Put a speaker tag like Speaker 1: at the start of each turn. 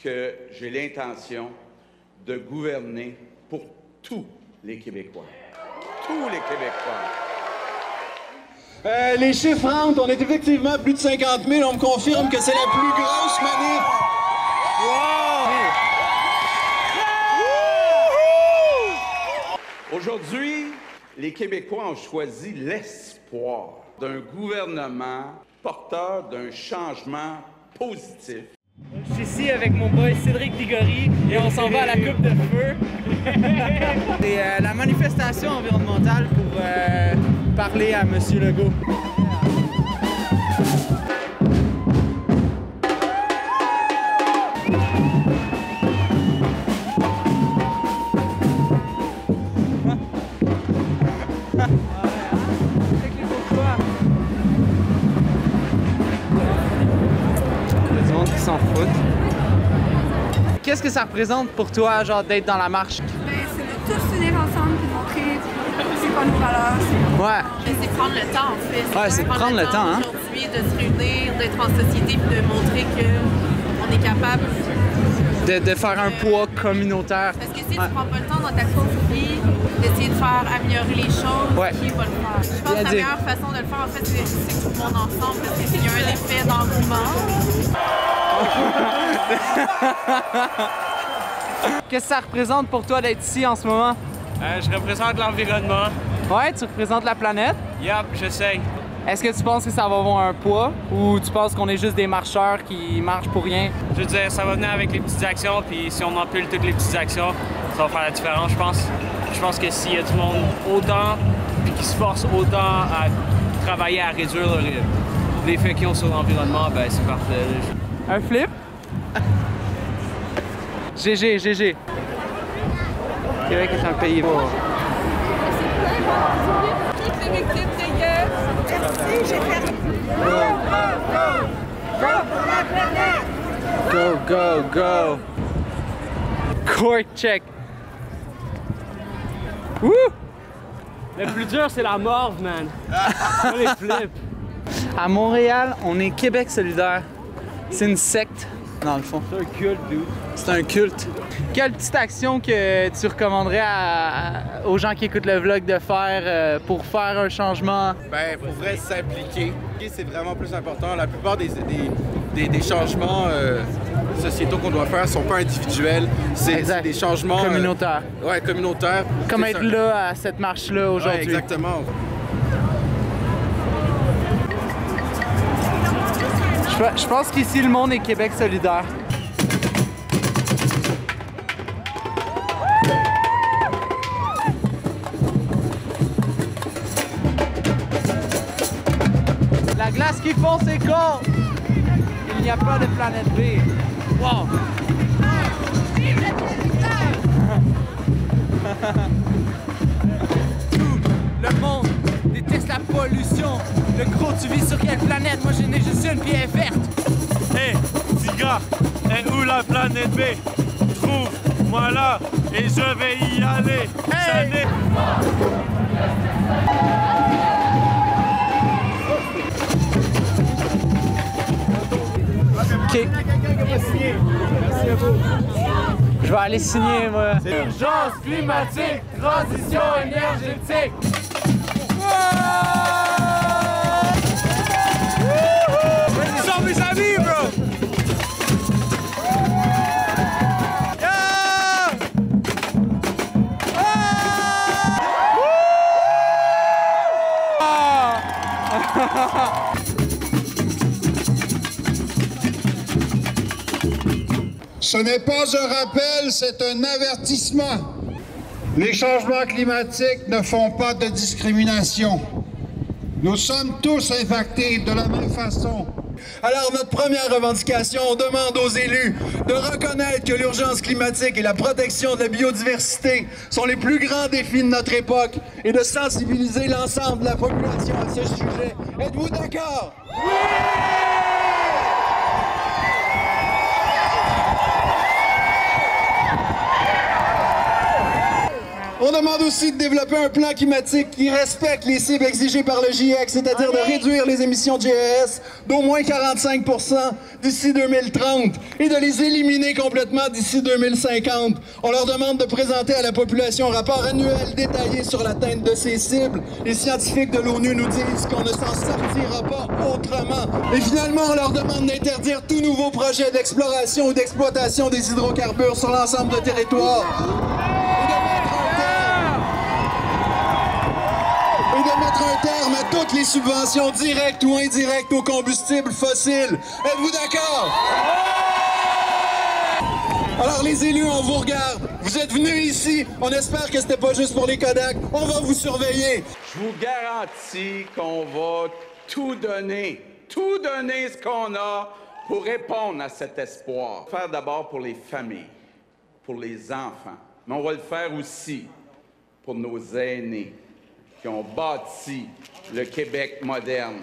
Speaker 1: que j'ai l'intention de gouverner pour tous les Québécois. Tous les Québécois.
Speaker 2: Les chiffres rentrent, on est effectivement plus de 50 000. On me confirme que c'est la plus grosse manif. Wow!
Speaker 1: Aujourd'hui, les Québécois ont choisi l'espoir d'un gouvernement porteur d'un changement positif.
Speaker 3: Je suis ici avec mon boy Cédric Ligori et on s'en va à la coupe de feu. C'est la manifestation environnementale pour parler à M. Legault. S'en foutent. Qu'est-ce que ça représente pour toi, genre, d'être dans la marche?
Speaker 4: Ben, c'est de tous s'unir ensemble et de montrer c'est quoi nos valeurs.
Speaker 3: Ouais.
Speaker 4: C'est prendre le temps, en fait.
Speaker 3: Ouais, c'est prendre le temps, hein?
Speaker 4: Aujourd'hui, de se réunir, d'être en société et de montrer qu'on est capable.
Speaker 3: De faire un poids communautaire.
Speaker 4: Parce que si tu prends pas le temps dans ta course vie d'essayer de faire améliorer les choses, qui va le faire? Je pense que la meilleure façon de le faire, en fait, c'est tout le monde ensemble, parce qu'il y a un effet d'engouement.
Speaker 3: Qu'est-ce que ça représente pour toi d'être ici en ce moment?
Speaker 5: Je représente l'environnement.
Speaker 3: Ouais, tu représentes la planète?
Speaker 5: Yup, j'essaye.
Speaker 3: Est-ce que tu penses que ça va avoir un poids ou tu penses qu'on est juste des marcheurs qui marchent pour rien?
Speaker 5: Je veux dire, ça va venir avec les petites actions, puis si on empile toutes les petites actions, ça va faire la différence, je pense. Je pense que s'il y a du monde autant, puis qui se force autant à travailler à réduire l'effet qu'ils ont sur l'environnement, ben c'est parfait.
Speaker 3: Un flip? GG, GG. Québec est un pays beau.
Speaker 4: Toutes les victimes de guerre. Merci, j'ai perdu.
Speaker 3: Go, go, go! Court check! Wouh!
Speaker 5: Le plus dur, c'est la mort, man. Pas les flips.
Speaker 3: À Montréal, on est Québec solidaire. C'est une secte, dans le fond.
Speaker 5: C'est un culte, dude.
Speaker 3: C'est un culte. Quelle petite action que tu recommanderais aux gens qui écoutent le vlog de faire pour faire un changement?
Speaker 2: Ben, il faudrait s'impliquer. C'est vraiment plus important. La plupart des changements sociétaux qu'on doit faire ne sont pas individuels. C'est des changements
Speaker 3: communautaires.
Speaker 2: Ouais, communautaires.
Speaker 3: Comme être là à cette marche-là aujourd'hui.
Speaker 2: Ouais, exactement.
Speaker 3: Je pense qu'ici, le monde est Québec solidaire. La glace qui fond, c'est con! Il n'y a pas de planète B. Wow! Le monde déteste la pollution. Le gros, tu vis sur quelle planète? Moi, je n'ai juste une, puis elle est verte.
Speaker 6: Hé, petit gars, est où la planète B? Trouve-moi là et je vais y aller.
Speaker 3: Hey! OK.
Speaker 6: Merci à vous.
Speaker 3: Je vais aller signer, moi.
Speaker 6: Urgence climatique, transition énergétique.
Speaker 3: Sont mes amis, bro!
Speaker 7: Ce n'est pas un rappel, c'est un avertissement. Les changements climatiques ne font pas de discrimination. Nous sommes tous impactés de la même façon.
Speaker 2: Alors, notre première revendication, on demande aux élus de reconnaître que l'urgence climatique et la protection de la biodiversité sont les plus grands défis de notre époque et de sensibiliser l'ensemble de la population à ce sujet. Êtes-vous d'accord? Oui! On demande aussi de développer un plan climatique qui respecte les cibles exigées par le GIEC, c'est-à-dire de réduire les émissions de GES d'au moins 45 % d'ici 2030 et de les éliminer complètement d'ici 2050. On leur demande de présenter à la population un rapport annuel détaillé sur l'atteinte de ces cibles. Les scientifiques de l'ONU nous disent qu'on ne s'en sortira pas autrement. Et finalement, on leur demande d'interdire tout nouveau projet d'exploration ou d'exploitation des hydrocarbures sur l'ensemble du territoire. Et de mettre un terme à toutes les subventions directes ou indirectes aux combustibles fossiles. Êtes-vous d'accord? Alors les élus, on vous regarde. Vous êtes venus ici. On espère que c'était pas juste pour les Kodak. On va vous surveiller.
Speaker 1: Je vous garantis qu'on va tout donner ce qu'on a pour répondre à cet espoir. On va le faire d'abord pour les familles, pour les enfants, mais on va le faire aussi pour nos aînés qui ont bâti le Québec moderne.